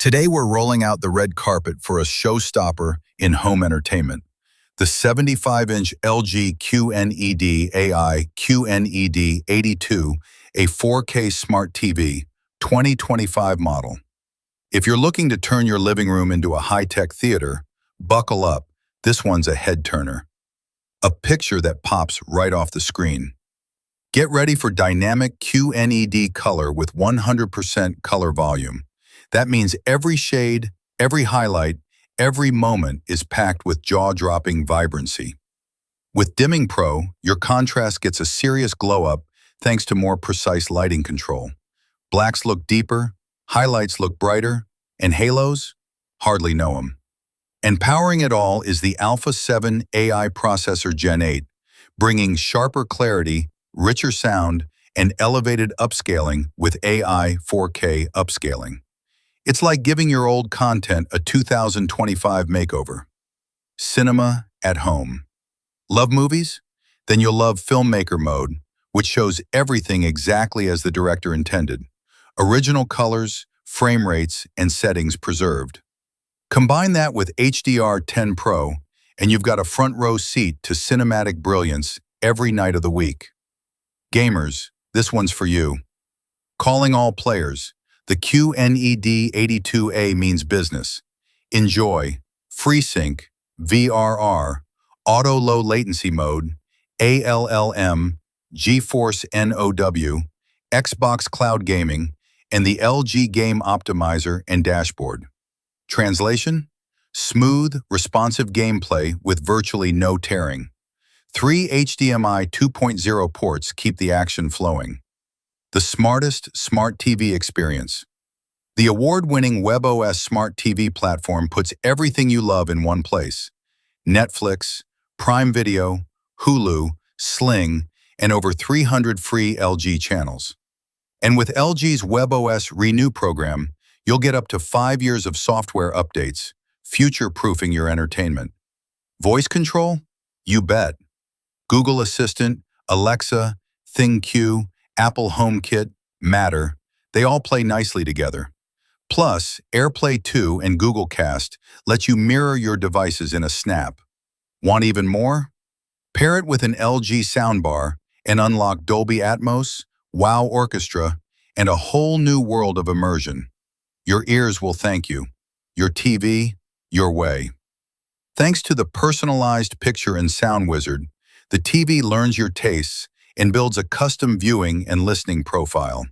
Today we're rolling out the red carpet for a showstopper in home entertainment. The 75-inch LG QNED AI QNED82, a 4K smart TV, 2025 model. If you're looking to turn your living room into a high-tech theater, buckle up, this one's a head-turner. A picture that pops right off the screen. Get ready for Dynamic QNED Color with 100% color volume. That means every shade, every highlight, every moment is packed with jaw-dropping vibrancy. With Dimming Pro, your contrast gets a serious glow-up thanks to more precise lighting control. Blacks look deeper, highlights look brighter, and halos? Hardly know them. And powering it all is the Alpha 7 AI Processor Gen8, bringing sharper clarity, richer sound, and elevated upscaling with AI 4K upscaling. It's like giving your old content a 2025 makeover. Cinema at home. Love movies? Then you'll love Filmmaker Mode, which shows everything exactly as the director intended. Original colors, frame rates, and settings preserved. Combine that with HDR10 Pro, and you've got a front row seat to cinematic brilliance every night of the week. Gamers, this one's for you. Calling all players. The QNED82A means business. Enjoy FreeSync, VRR, Auto Low Latency Mode, ALLM, GeForce NOW, Xbox Cloud Gaming, and the LG Game Optimizer and Dashboard. Translation? Smooth, responsive gameplay with virtually no tearing. 3 HDMI 2.0 ports keep the action flowing. The smartest smart TV experience. The award-winning WebOS smart TV platform puts everything you love in one place. Netflix, Prime Video, Hulu, Sling, and over 300 free LG channels. And with LG's WebOS Renew program, you'll get up to 5 years of software updates, future-proofing your entertainment. Voice control? You bet. Google Assistant, Alexa, ThingQ, Apple HomeKit, Matter, they all play nicely together. Plus, AirPlay 2 and Google Cast let you mirror your devices in a snap. Want even more? Pair it with an LG soundbar and unlock Dolby Atmos, Wow Orchestra, and a whole new world of immersion. Your ears will thank you. Your TV, your way. Thanks to the personalized picture and sound wizard, the TV learns your tastes and builds a custom viewing and listening profile.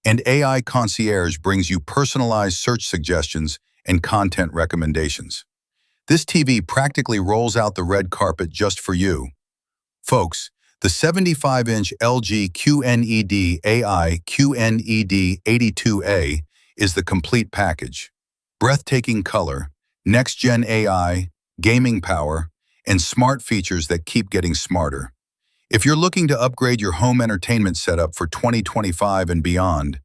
And AI Concierge brings you personalized search suggestions and content recommendations. This TV practically rolls out the red carpet just for you. Folks, the 75-inch LG QNED AI QNED82A is the complete package. Breathtaking color, next-gen AI, gaming power, and smart features that keep getting smarter. If you're looking to upgrade your home entertainment setup for 2025 and beyond,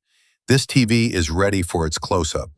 this TV is ready for its close-up.